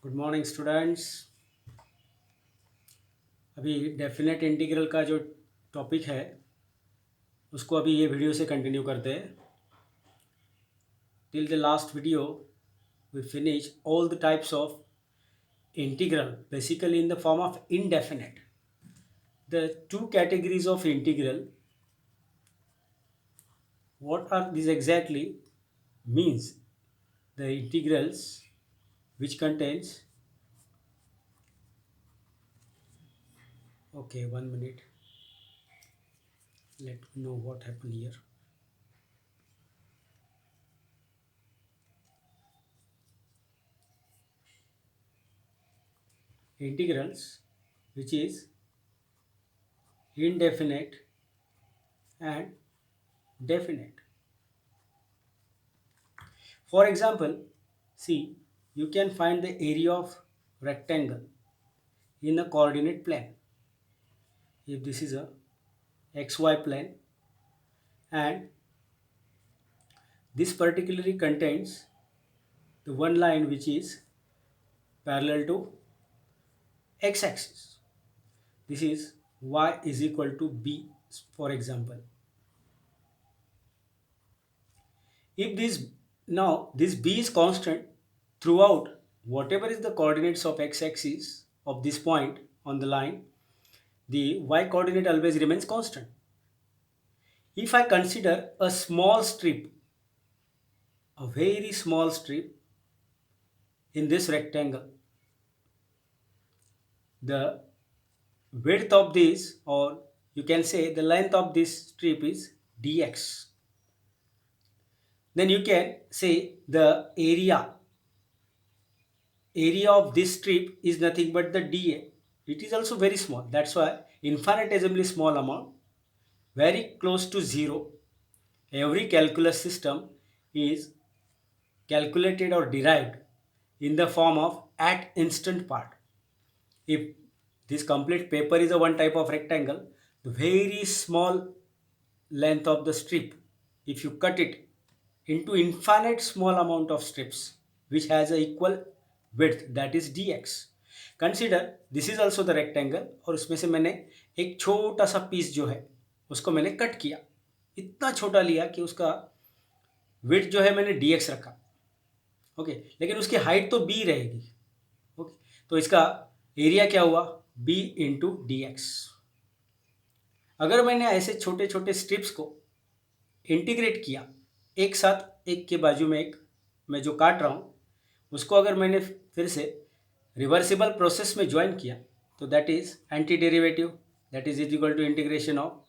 Good morning students. अभी definite integral का जो टॉपिक है उसको अभी ये वीडियो से कंटिन्यू करते हैं। Till the last video we finish all the types of integral, basically in the form of indefinite. The two categories of integral, what are these exactly? Means the integrals which contains, okay, 1 minute, let me know what happened here. Integrals which is indefinite and definite. For example, see, you can find the area of rectangle in a coordinate plane. If this is a xy plane and this particularly contains the one line which is parallel to x-axis. This is y is equal to b, for example. If this b is constant throughout whatever is the coordinates of x-axis of this point on the line, the y coordinate always remains constant. If I consider a small strip, a very small strip in this rectangle, the width of this, or you can say the length of this strip is dx. Then you can say the area of this strip is nothing but the dA. It is also very small. That's why infinitesimally small amount, very close to zero. Every calculus system is calculated or derived in the form of at instant part. If this complete paper is a one type of rectangle, the very small length of the strip, if you cut it into infinite small amount of strips which has a equal width, that is dx. Consider this is also the rectangle और उसमें से मैंने एक छोटा सा piece जो है उसको मैंने कट किया, इतना छोटा लिया कि उसका विड्थ जो है मैंने dx रखा। ओके, लेकिन उसकी हाइट तो b रहेगी। ओके, तो इसका एरिया क्या हुआ, b इंटू डी एक्स। अगर मैंने ऐसे छोटे छोटे स्ट्रिप्स को इंटीग्रेट किया, एक साथ एक के बाजू में एक, मैं जो काट रहा हूँ उसको अगर मैंने फिर से रिवर्सिबल प्रोसेस में ज्वाइन किया तो that is anti derivative, that is equal to integration of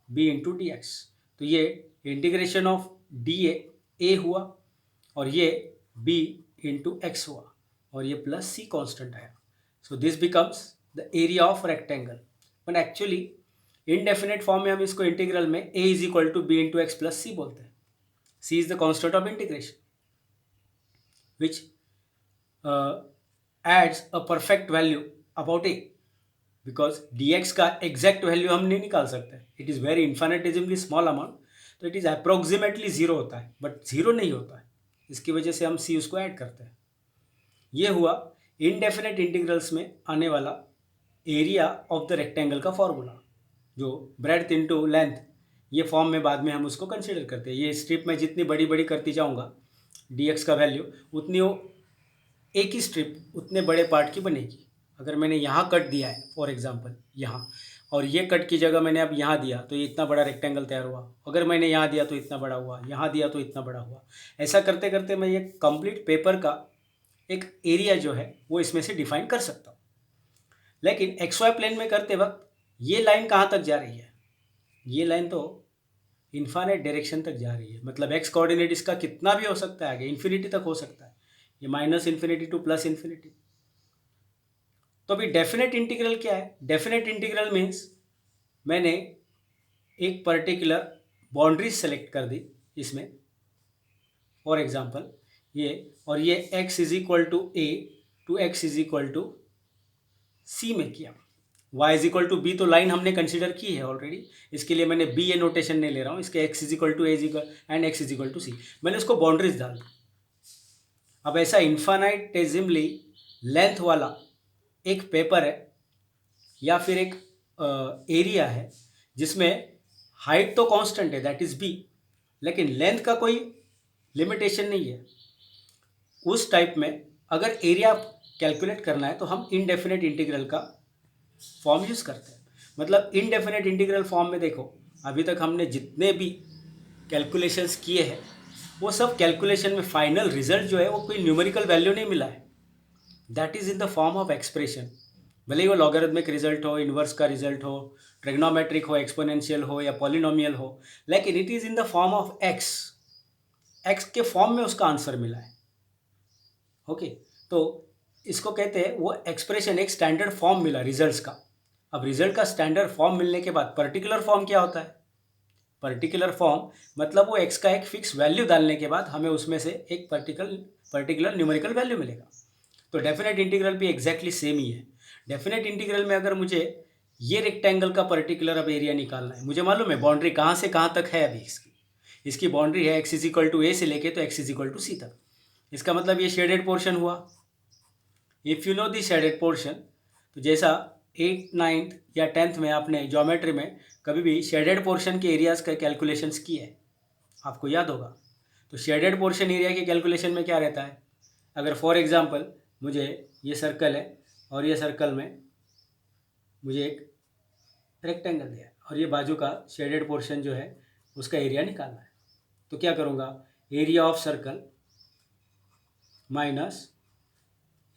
b into d x. तो ये इंटीग्रेशन ऑफ डी ए हुआ और ये b इंटू एक्स हुआ और ये प्लस सी कॉन्स्टेंट आया। So this becomes the area of rectangle. But actually indefinite form में हम इसको इंटीग्रल में a is equal to B into X plus C बोलते हैं। c is the constant of integration which adds a perfect value about a, because dx का exact value हम नहीं निकाल सकते, it is very infinitesimally small amount, तो it is approximately zero होता है but zero नहीं होता है, इसकी वजह से हम c उसको ऐड करते हैं। ये हुआ इनडेफिनेट इंटीग्रल्स में आने वाला एरिया ऑफ द रेक्टेंगल का फॉर्मूला, जो ब्रेड्थ इंटू लेंथ, ये फॉर्म में बाद में हम उसको कंसिडर करते हैं। ये स्ट्रिप में जितनी बड़ी बड़ी करती जाऊँगा dx का वैल्यू उतनी वो एक ही स्ट्रिप उतने बड़े पार्ट की बनेगी। अगर मैंने यहाँ कट दिया है फॉर एग्जांपल यहाँ, और ये कट की जगह मैंने अब यहाँ दिया तो ये इतना बड़ा रेक्टेंगल तैयार हुआ, अगर मैंने यहाँ दिया तो इतना बड़ा हुआ, यहाँ दिया तो इतना बड़ा हुआ। ऐसा करते करते मैं ये कंप्लीट पेपर का एक एरिया जो है वो इसमें से डिफाइन कर सकता हूँ। लेकिन एक्स वाई प्लेन में करते वक्त ये लाइन कहाँ तक जा रही है, ये लाइन तो इन्फाइनाइट डायरेक्शन तक जा रही है, मतलब एक्स कोऑर्डिनेट इसका कितना भी हो सकता है, आगे इन्फिनिटी तक हो सकता है, ये minus infinity two plus infinity. तो अभी डेफिनेट इंटीग्रल क्या है, डेफिनेट इंटीग्रल मीन्स मैंने एक पर्टिकुलर बाउंड्री सेलेक्ट कर दी इसमें, फॉर एग्जांपल ये, और ये x is equal to A to x is equal to C में किया, y is equal to B तो लाइन हमने कंसिडर की है ऑलरेडी, इसके लिए मैंने बी ए नोटेशन नहीं ले रहा हूँ, इसके x is equal to A is equal and X is equal to C, मैंने उसको बाउंड्रीज डाल दी। अब ऐसा इन्फाइनाइटेसिमली लेंथ वाला एक पेपर है या फिर एक एरिया है जिसमें हाइट तो कांस्टेंट है, दैट इज बी, लेकिन लेंथ का कोई लिमिटेशन नहीं है, उस टाइप में अगर एरिया कैलकुलेट करना है तो हम इनडेफिनेट इंटीग्रल का फॉर्म यूज़ करते हैं। मतलब इनडेफिनेट इंटीग्रल फॉर्म में देखो, अभी तक हमने जितने भी कैलकुलेशंस किए हैं वो सब कैलकुलेशन में फाइनल रिजल्ट जो है वो कोई न्यूमेरिकल वैल्यू नहीं मिला है, that is in the form of expression. भले ही वो लॉगरिथमिक रिजल्ट हो, इन्वर्स का रिजल्ट हो, ट्रिग्नोमेट्रिक हो, एक्सपोनेंशियल हो या पॉलिनोमियल हो, लेकिन it is in the form of x, x के फॉर्म में उसका आंसर मिला है। ओके, तो इसको कहते हैं वो एक्सप्रेशन एक स्टैंडर्ड फॉर्म मिला रिजल्ट्स का। अब रिजल्ट का स्टैंडर्ड फॉर्म मिलने के बाद पर्टिकुलर फॉर्म क्या होता है? पर्टिकुलर फॉर्म मतलब वो एक्स का एक फिक्स वैल्यू डालने के बाद हमें उसमें से एक पर्टिकुलर न्यूमेरिकल वैल्यू मिलेगा। तो डेफिनेट इंटीग्रल भी एग्जैक्टली सेम ही है। डेफिनेट इंटीग्रल में अगर मुझे ये रेक्टेंगल का पर्टिकुलर अब एरिया निकालना है, मुझे मालूम है बाउंड्री कहाँ से कहाँ तक है। अभी इसकी बाउंड्री है x is equal to A से लेके तो एक्स इज इक्वल टू सी तक। इसका मतलब ये शेडेड पोर्शन हुआ। If you know the shaded portion, तो जैसा 8th 9th या 10th में आपने ज्योमेट्री में कभी भी शेडेड पोर्शन के एरियाज़ का कैलकुलेशंस किए हैं, आपको याद होगा। तो शेडेड पोर्शन एरिया के कैलकुलेशन में क्या रहता है? अगर फॉर एग्जांपल मुझे ये सर्कल है और ये सर्कल में मुझे एक रेक्टेंगल दिया है और ये बाजू का शेडेड पोर्शन जो है उसका एरिया निकालना है, तो क्या करूँगा? Area of circle minus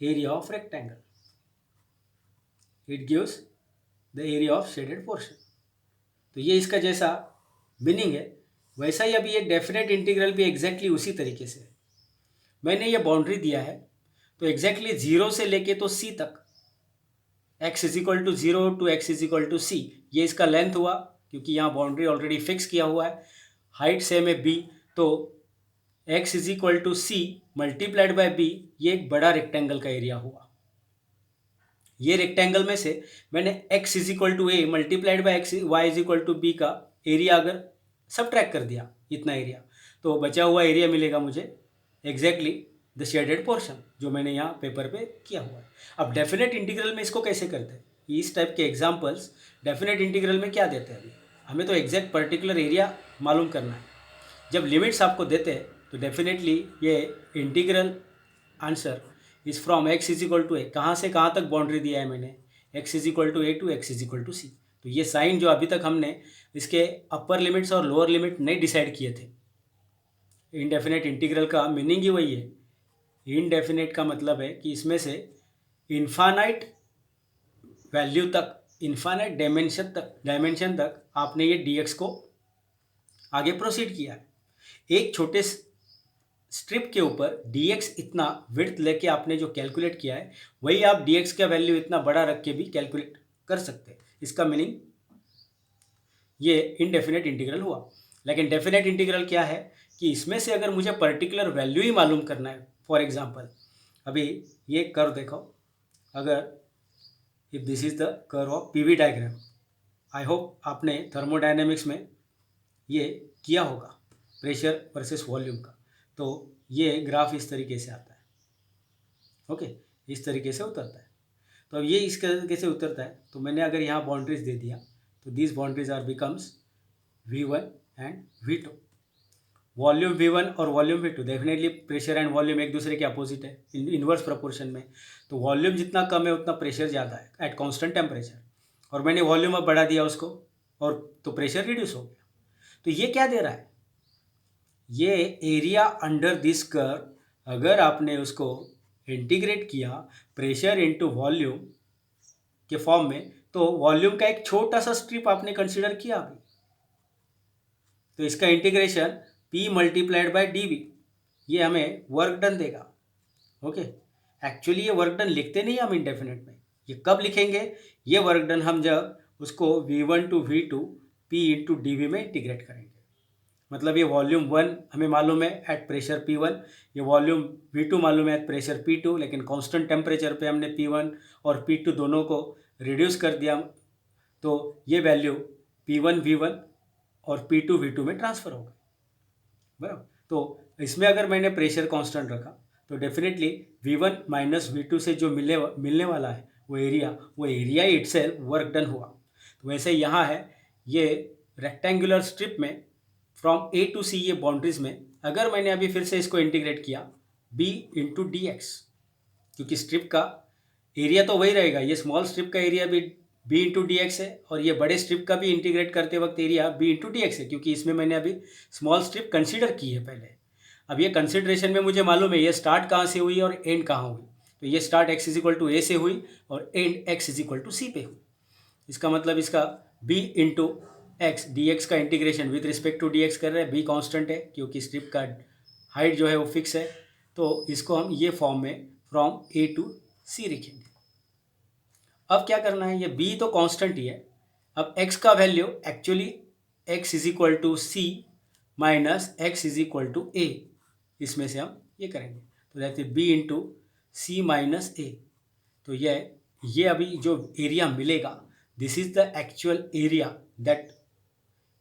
area of rectangle, it gives the area of shaded portion. तो ये इसका जैसा मीनिंग है, वैसा ही अभी ये डेफिनेट इंटीग्रल भी एग्जैक्टली उसी तरीके से है। मैंने ये बाउंड्री दिया है तो एग्जैक्टली 0 से लेके तो c तक, x is equal to 0 to x is equal to c, ये इसका लेंथ हुआ क्योंकि यहाँ बाउंड्री ऑलरेडी फिक्स किया हुआ है। हाइट सेम है b, तो x is equal to c multiplied by b, ये एक बड़ा रेक्टेंगल का एरिया हुआ। ये रेक्टेंगल में से मैंने x is equal to a multiplied by x y is equal to b का एरिया अगर सबट्रैक्ट कर दिया इतना एरिया, तो बचा हुआ एरिया मिलेगा मुझे एग्जैक्टली द शेडेड पोर्शन जो मैंने यहाँ पेपर पे किया हुआ है। अब डेफिनेट इंटीग्रल में इसको कैसे करते हैं? इस टाइप के एग्जांपल्स डेफिनेट इंटीग्रल में क्या देते हैं? अभी हमें तो एग्जैक्ट पर्टिकुलर एरिया मालूम करना है। जब लिमिट्स आपको देते हैं तो डेफिनेटली ये integral answer is from X is equal to A, कहाँ से कहाँ तक बाउंड्री दिया है मैंने, X is equal to A to x is equal to C. तो ये साइन जो अभी तक हमने इसके अपर लिमिट्स और लोअर लिमिट नहीं डिसाइड किए थे। इनडेफिनेट इंटीग्रल का मीनिंग ही वही है। इनडेफिनेट का मतलब है कि इसमें से इन्फानाइट वैल्यू तक, इन्फानाइट डायमेंशन तक आपने ये dx को आगे प्रोसीड किया है। एक छोटे स्ट्रिप के ऊपर dx इतना विड्थ लेके आपने जो कैलकुलेट किया है वही आप dx का वैल्यू इतना बड़ा रख के भी कैलकुलेट कर सकते हैं। इसका मीनिंग ये इनडेफिनेट इंटीग्रल हुआ। लेकिन डेफिनेट इंटीग्रल क्या है कि इसमें से अगर मुझे पर्टिकुलर वैल्यू ही मालूम करना है, फॉर एग्जांपल अभी ये कर्व देखो, अगर if this is the curve of PV diagram, I hope आपने थर्मोडायनेमिक्स में ये किया होगा प्रेशर वर्सेस वॉल्यूम का। तो ये ग्राफ इस तरीके से आता है, ओके, इस तरीके से उतरता है। तो अब ये इस तरीके से उतरता है, तो मैंने अगर यहाँ बाउंड्रीज दे दिया तो this boundaries are becomes V1 and V2। Volume V1 और volume V2, definitely pressure and volume एक दूसरे के अपोजिट है इनवर्स प्रोपोर्शन में। तो वॉल्यूम जितना कम है उतना प्रेशर ज़्यादा है एट कांस्टेंट टेम्परेचर, और मैंने वॉल्यूम अब बढ़ा दिया उसको और तो प्रेशर रिड्यूस हो गया। तो ये क्या दे रहा है? ये एरिया अंडर दिस कर्व अगर आपने उसको इंटीग्रेट किया प्रेशर इनटू वॉल्यूम के फॉर्म में, तो वॉल्यूम का एक छोटा सा स्ट्रिप आपने कंसीडर किया अभी, तो इसका integration P multiplied by dV, ये हमें वर्क डन देगा। ओके, एक्चुअली ये वर्क डन लिखते नहीं हम इंडेफिनेट में, ये कब लिखेंगे? ये वर्क डन हम जब उसको V1 to V2 P into dV में इंटीग्रेट करेंगे। मतलब ये वॉल्यूम 1 हमें मालूम है एट प्रेशर P1, ये वॉल्यूम V2 मालूम है एट प्रेशर P2, लेकिन कांस्टेंट टेम्परेचर पे हमने P1 और P2 दोनों को रिड्यूस कर दिया, तो ये वैल्यू P1 V1 और P2 V2 में ट्रांसफ़र हो गई, बराबर। तो इसमें अगर मैंने प्रेशर कांस्टेंट रखा तो डेफिनेटली V1 माइनस V2 से जो मिलने वाला है वो एरिया इटसेल्फ वर्क डन हुआ। तो वैसे यहाँ है ये रेक्टेंगुलर स्ट्रिप में फ्रॉम A टू C ये बाउंड्रीज में अगर मैंने अभी फिर से इसको इंटीग्रेट किया B इंटू डी एक्स, क्योंकि स्ट्रिप का एरिया तो वही रहेगा, ये स्मॉल स्ट्रिप का एरिया भी B इंटू डी एक्स है और ये बड़े स्ट्रिप का भी इंटीग्रेट करते वक्त area B into d x है, क्योंकि इसमें मैंने अभी स्मॉल स्ट्रिप कंसीडर की है पहले। अब ये कंसिडरेशन में मुझे मालूम है ये स्टार्ट कहाँ से हुई और एंड कहाँ हुई। तो ये start x is equal to A से हुई और end x is equal to C पे हुई। इसका मतलब इसका b into X D X का integration with respect to D X कर रहे हैं, b कांस्टेंट है क्योंकि स्ट्रिप का हाइट जो है वो फिक्स है। तो इसको हम ये फॉर्म में फ्रॉम a टू c लिखेंगे। अब क्या करना है, ये b तो कांस्टेंट ही है। अब x का value actually x is equal to C minus X is equal to A, इसमें से हम ये करेंगे तो रहते b into C minus A. तो ये अभी जो एरिया मिलेगा this is the actual area that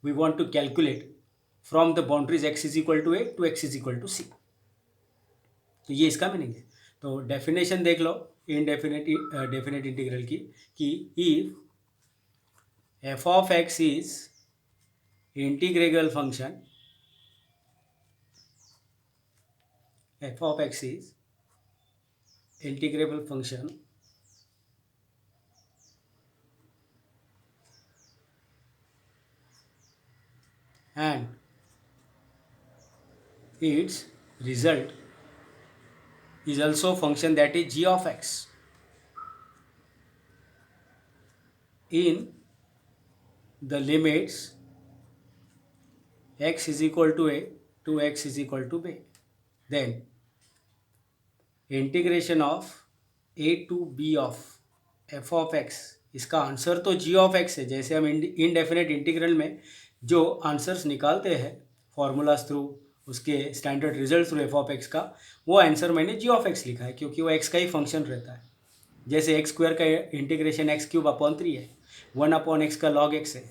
we want to calculate from the boundaries x is equal to A to x is equal to C. तो ये इसका मीनिंग है। तो डेफिनेशन देख लो डेफिनेट इंटीग्रल की कि if f of x is integrable function, f of x is integrable function and its result is also function that is g of x in the limits x is equal to a to x is equal to b, then integration of a to b of f of x, इसका answer तो g of x है। जैसे हम indefinite integral में जो answers निकालते हैं formulas through, उसके standard result through f of x का, वो आंसर मैंने g ऑफ x लिखा है क्योंकि वो x का ही फंक्शन रहता है। जैसे x स्क्वायर का इंटीग्रेशन x क्यूब अपॉन 3 है, 1 अपॉन x का log x है,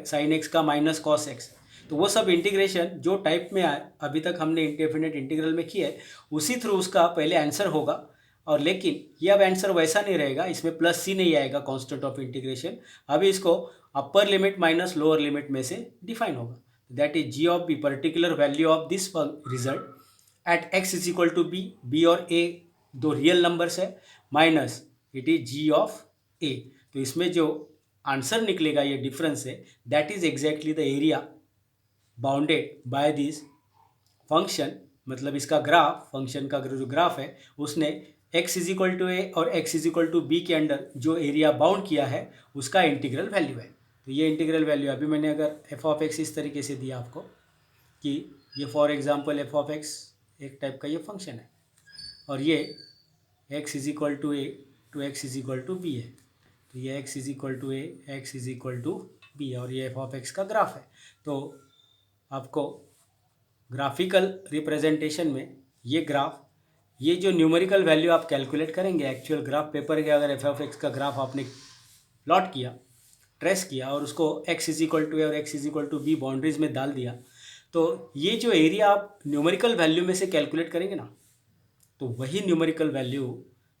साइन x का माइनस कॉस x है। तो वो सब इंटीग्रेशन जो टाइप में अभी तक हमने इंडेफिनेट इंटीग्रल में किया है उसी थ्रू उसका पहले आंसर होगा। और लेकिन ये अब आंसर वैसा नहीं रहेगा, इसमें प्लस सी नहीं आएगा कांस्टेंट ऑफ इंटीग्रेशन। अभी इसको upper limit minus lower limit में से डिफाइन होगा। That is G of B, particular value of this result at X is equal to B, B और ए दो रियल नंबर्स है, minus it is G of A. तो इसमें जो answer निकलेगा ये डिफरेंस है, that is exactly the area bounded by this function. मतलब इसका ग्राफ, फंक्शन का जो ग्राफ है उसने x is equal to a और x is equal to b के अंडर जो एरिया बाउंड किया है उसका इंटीग्रल वैल्यू है। तो ये इंटीग्रल वैल्यू अभी मैंने अगर f ऑफ x इस तरीके से दिया आपको कि ये for example f of x एक टाइप का ये फंक्शन है और ये x is equal to A to x is equal to b है। तो ये x is equal to a, x is equal to b और ये f ऑफ x का ग्राफ है। तो आपको ग्राफिकल रिप्रेजेंटेशन में ये ग्राफ, ये जो न्यूमेरिकल वैल्यू आप कैलकुलेट करेंगे एक्चुअल ग्राफ पेपर के, अगर एफ ऑफ एक्स का ग्राफ आपने प्लॉट किया, ट्रेस किया और उसको x is equal to a और x is equal to b boundaries में डाल दिया, तो ये जो एरिया आप न्यूमेरिकल वैल्यू में से कैलकुलेट करेंगे ना, तो वही न्यूमेरिकल वैल्यू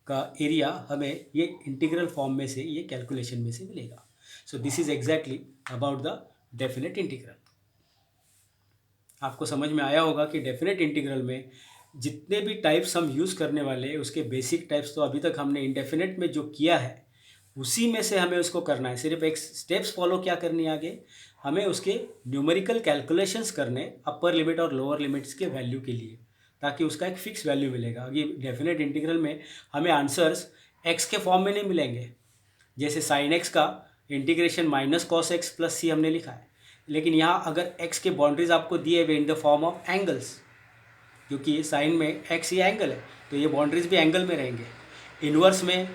का एरिया हमें ये इंटीग्रल फॉर्म में से, ये कैलकुलेशन में से मिलेगा। So this is exactly about the definite integral. आपको समझ में आया होगा कि डेफिनेट इंटीग्रल में जितने भी टाइप्स हम यूज़ करने वाले हैं उसके बेसिक टाइप्स तो अभी तक हमने इंडेफिनेट में जो किया है उसी में से हमें उसको करना है। सिर्फ एक स्टेप्स फॉलो क्या करनी है, आगे हमें उसके न्यूमेरिकल कैलकुलेशंस करने अपर लिमिट और लोअर लिमिट्स के वैल्यू के लिए, ताकि उसका एक फिक्स वैल्यू मिलेगा। अभी डेफिनेट इंटीग्रल में हमें आंसर्स एक्स के फॉर्म में नहीं मिलेंगे। जैसे साइन एक्स का integration minus cos X plus C हमने लिखा है, लेकिन यहाँ अगर x के बाउंड्रीज आपको दिए हुए इन द फॉर्म ऑफ एंगल्स, क्योंकि साइन में x ये एंगल है तो ये बाउंड्रीज भी एंगल में रहेंगे। इन्वर्स में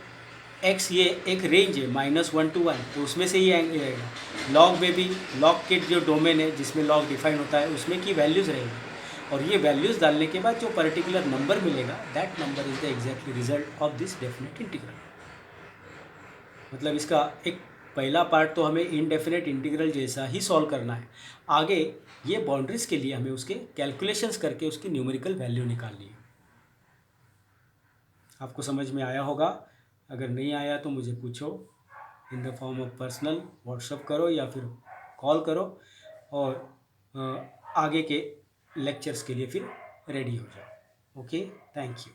x ये एक रेंज है -1 to 1, तो उसमें से ये एंगल रहेगा। लॉग में भी लॉग के जो डोमेन है जिसमें लॉग डिफाइन होता है उसमें की वैल्यूज़ रहेंगी और ये वैल्यूज़ डालने के बाद जो पर्टिकुलर नंबर मिलेगा that number is the exactly result of this definite integral. मतलब इसका एक पहला पार्ट तो हमें इनडेफिनेट इंटीग्रल जैसा ही सॉल्व करना है, आगे ये बाउंड्रीज के लिए हमें उसके कैलकुलेशंस करके उसकी न्यूमेरिकल वैल्यू निकालनी है। आपको समझ में आया होगा। अगर नहीं आया तो मुझे पूछो, in the form of personal WhatsApp करो या फिर कॉल करो, और आगे के लेक्चर्स के लिए फिर रेडी हो जाओ। Okay, thank you.